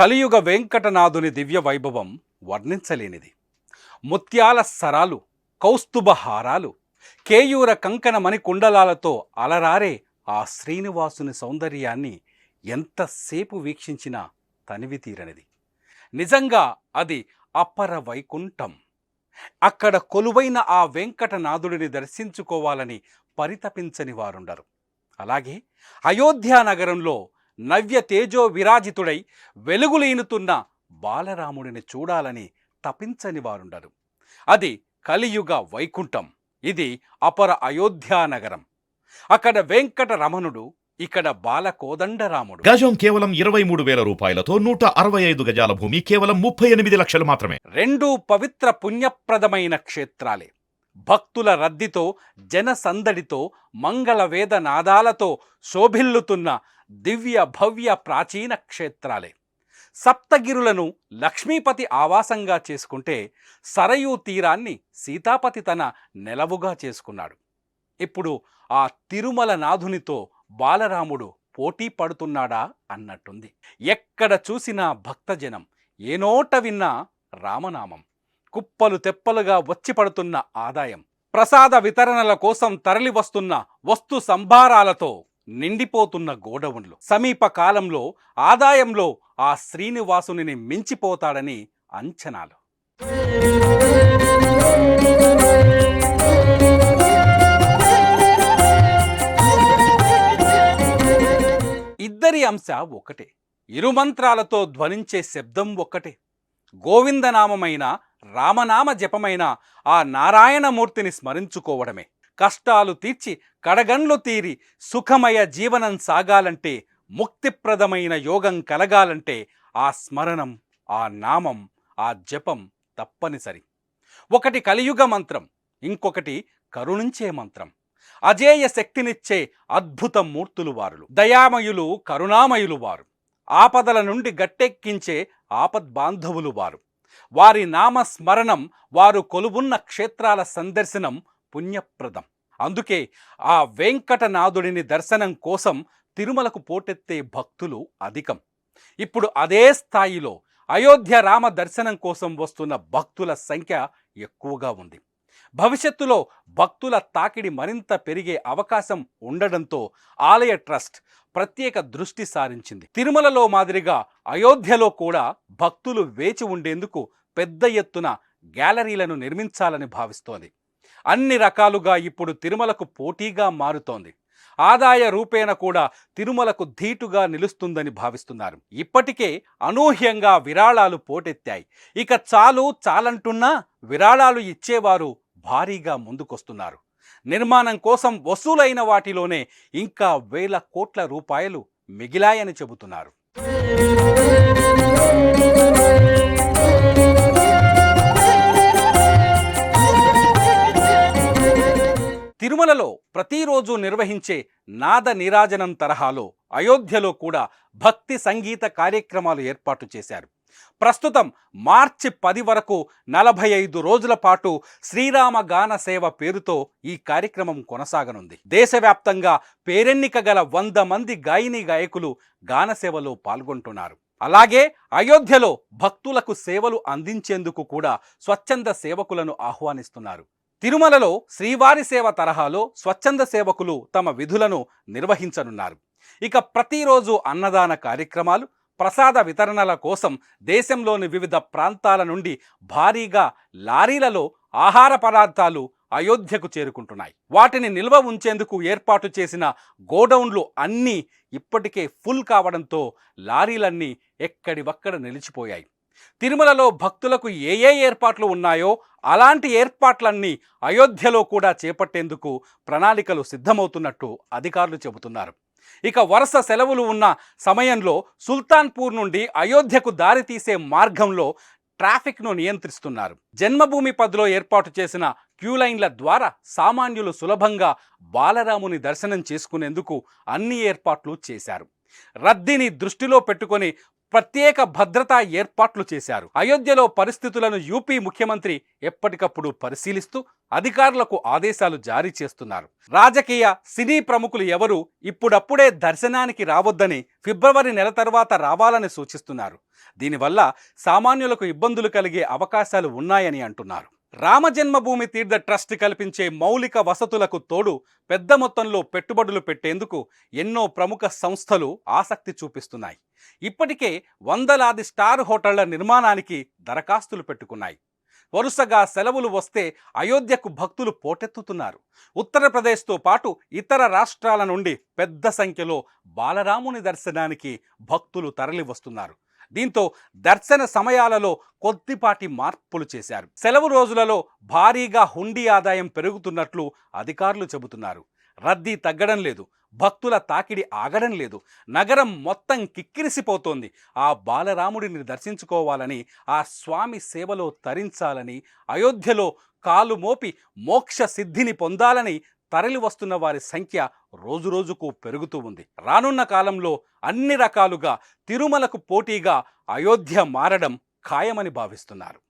కలియుగ వెంకటనాథుని దివ్య వైభవం వర్ణించలేనిది. ముత్యాల సరాలు, కౌస్తుభ హారాలు, కేయూర కంకణ మణికుండలాలతో అలరారే ఆ శ్రీనివాసుని సౌందర్యాన్ని ఎంతసేపు వీక్షించినా తనివి తీరనిది. నిజంగా అది అపర వైకుంఠం. అక్కడ కొలువైన ఆ వెంకటనాథుడిని దర్శించుకోవాలని పరితపించని వారుండరు. అలాగే అయోధ్య నగరంలో నవ్య తేజో విరాజితుడై వెలుగులీనుతున్న బాలరాముడిని చూడాలని తపించని వారుండరు. అది కలియుగ వైకుంఠం. ఇది అపర అయోధ్య నగరం. అక్కడ వెంకటరమణుడు, ఇక్కడ బాలకోదండరాముడు. గజం కేవలం 23,000 రూపాయలతో 165 గజాల భూమి కేవలం 38 లక్షలు మాత్రమే. రెండూ పవిత్ర పుణ్యప్రదమైన క్షేత్రాలే. భక్తుల రద్దీతో, జన సందడితో, మంగళ వేద నాదాలతో శోభిల్లుతున్న దివ్య భవ్య ప్రాచీన క్షేత్రాలే. సప్తగిరులను లక్ష్మీపతి ఆవాసంగా చేసుకుంటే సరయూ తీరాన్ని సీతాపతి తన నెలవుగా చేసుకున్నాడు. ఇప్పుడు ఆ తిరుమల నాథునితో బాలరాముడు పోటీ పడుతున్నాడా అన్నట్టుంది. ఎక్కడ చూసినా భక్తజనం, ఏ నోట విన్నా రామనామం. కుప్పలు తెప్పలుగా వచ్చి పడుతున్న ఆదాయం, ప్రసాద వితరణల కోసం తరలి వస్తున్న వస్తు సంభారాలతో నిండిపోతున్న గోడౌన్లు. సమీప కాలంలో ఆదాయంలో ఆ శ్రీనివాసుని మించిపోతాడని అంచనాలు. ఇద్దరి అంశ ఒకటే, ఇరుమంత్రాలతో ధ్వనించే శబ్దం ఒక్కటే. గోవిందనామమైన రామనామ జపమైన ఆ నారాయణమూర్తిని స్మరించుకోవడమే. కష్టాలు తీర్చి కడగండ్లు తీరి సుఖమయ జీవనం సాగాలంటే, ముక్తిప్రదమైన యోగం కలగాలంటే ఆ స్మరణం, ఆ నామం, ఆ జపం తప్పనిసరి. ఒకటి కలియుగ మంత్రం, ఇంకొకటి కరుణించే మంత్రం. అజేయ శక్తినిచ్చే అద్భుత మూర్తులు వారులు. దయామయులు, కరుణామయులు వారు. ఆపదల నుండి గట్టెక్కించే ఆపద్బాంధవులు వారు. వారి నామస్మరణం, వారు కొలువున్న క్షేత్రాల సందర్శనం పుణ్యప్రదం. అందుకే ఆ వెంకటనాథుడిని దర్శనం కోసం తిరుమలకు పోటెత్తే భక్తులు అధికం. ఇప్పుడు అదే స్థాయిలో అయోధ్య రామ దర్శనం కోసం వస్తున్న భక్తుల సంఖ్య ఎక్కువగా ఉంది. భవిష్యత్తులో భక్తుల తాకిడి మరింత పెరిగే అవకాశం ఉండడంతో ఆలయ ట్రస్ట్ ప్రత్యేక దృష్టి సారించింది. తిరుమలలో మాదిరిగా అయోధ్యలో కూడా భక్తులు వేచి ఉండేందుకు పెద్ద ఎత్తున గ్యాలరీలను నిర్మించాలని భావిస్తోంది. అన్ని రకాలుగా ఇప్పుడు తిరుమలకు పోటీగా మారుతోంది. ఆదాయ రూపేణ కూడా తిరుమలకు ధీటుగా నిలుస్తుందని భావిస్తున్నారు. ఇప్పటికే అనూహ్యంగా విరాళాలు పోటెత్తాయి. ఇక చాలంటున్నా విరాళాలు ఇచ్చేవారు భారీగా ముందుకొస్తున్నారు. నిర్మాణం కోసం వసూలైన వాటిలోనే ఇంకా వేల కోట్ల రూపాయలు మిగిలాయని చెబుతున్నారు. తిరుమలలో ప్రతిరోజు నిర్వహించే నాద నీరాజనం తరహాలో అయోధ్యలో కూడా భక్తి సంగీత కార్యక్రమాలు ఏర్పాటు చేశారు. ప్రస్తుతం మార్చి 10 వరకు 45 రోజుల పాటు శ్రీరామ గాన సేవ పేరుతో ఈ కార్యక్రమం కొనసాగనుంది. దేశవ్యాప్తంగా పేరెన్నిక గల 100 మంది గాయని గాయకులు గానసేవలో పాల్గొంటున్నారు. అలాగే అయోధ్యలో భక్తులకు సేవలు అందించేందుకు కూడా స్వచ్ఛంద సేవకులను ఆహ్వానిస్తున్నారు. తిరుమలలో శ్రీవారి సేవ తరహాలో స్వచ్ఛంద సేవకులు తమ విధులను నిర్వహించనున్నారు. ఇక ప్రతిరోజు అన్నదాన కార్యక్రమాలు, ప్రసాద వితరణల కోసం దేశంలోని వివిధ ప్రాంతాల నుండి భారీగా లారీలలో ఆహార పదార్థాలు అయోధ్యకు చేరుకుంటున్నాయి. వాటిని నిల్వ ఉంచేందుకు ఏర్పాటు చేసిన గోడౌన్లు అన్నీ ఇప్పటికే ఫుల్ కావడంతో లారీలన్నీ ఎక్కడివక్కడ నిలిచిపోయాయి. తిరుమలలో భక్తులకు ఏ ఏర్పాట్లు ఉన్నాయో అలాంటి ఏర్పాట్లన్నీ అయోధ్యలో కూడా చేపట్టేందుకు ప్రణాళికలు సిద్ధమవుతున్నట్టు అధికారులు చెబుతున్నారు. ఇక వరుస సెలవులు ఉన్న సమయంలో సుల్తాన్పూర్ నుండి అయోధ్యకు దారితీసే మార్గంలో ట్రాఫిక్ను నియంత్రిస్తున్నారు. జన్మభూమి 10లో ఏర్పాటు చేసిన క్యూలైన్ల ద్వారా సామాన్యులు సులభంగా బాలరాముని దర్శనం చేసుకునేందుకు అన్ని ఏర్పాట్లు చేశారు. రద్దీని దృష్టిలో పెట్టుకొని ప్రత్యేక భద్రతా ఏర్పాట్లు చేశారు. అయోధ్యలో పరిస్థితులను యూపీ ముఖ్యమంత్రి ఎప్పటికప్పుడు పరిశీలిస్తూ అధికారులకు ఆదేశాలు జారీ చేస్తున్నారు. రాజకీయ సినీ ప్రముఖులు ఎవరు ఇప్పుడప్పుడే దర్శనానికి రావద్దని, ఫిబ్రవరి నెల తర్వాత రావాలని సూచిస్తున్నారు. దీనివల్ల సామాన్యులకు ఇబ్బందులు కలిగే అవకాశాలు ఉన్నాయని అంటున్నారు. రామజన్మభూమి తీర్థ ట్రస్ట్ కల్పించే మౌలిక వసతులకు తోడు పెద్ద మొత్తంలో పెట్టుబడులు పెట్టేందుకు ఎన్నో ప్రముఖ సంస్థలు ఆసక్తి చూపిస్తున్నాయి. ఇప్పటికే వందలాది స్టార్ హోటళ్ల నిర్మాణానికి దరఖాస్తులు పెట్టుకున్నాయి. వరుసగా సెలవులు వస్తే అయోధ్యకు భక్తులు పోటెత్తుతున్నారు. ఉత్తరప్రదేశ్తో పాటు ఇతర రాష్ట్రాల నుండి పెద్ద సంఖ్యలో బాలరాముని దర్శనానికి భక్తులు తరలి వస్తున్నారు. దీంతో దర్శన సమయాలలో కొద్దిపాటి మార్పులు చేశారు. సెలవు రోజులలో భారీగా హుండీ ఆదాయం పెరుగుతున్నట్లు అధికారులు చెబుతున్నారు. రద్దీ తగ్గడం లేదు, భక్తుల తాకిడి ఆగడం లేదు. నగరం మొత్తం కిక్కిరిసిపోతోంది. ఆ బాలరాముడిని దర్శించుకోవాలని, ఆ స్వామి సేవలో తరించాలని, అయోధ్యలో కాలు మోపి మోక్ష సిద్ధిని పొందాలని తరలి వస్తున్న వారి సంఖ్య రోజురోజుకు పెరుగుతూ ఉంది. రానున్న కాలంలో అన్ని రకాలుగా తిరుమలకు పోటీగా అయోధ్య మారడం ఖాయమని భావిస్తున్నారు.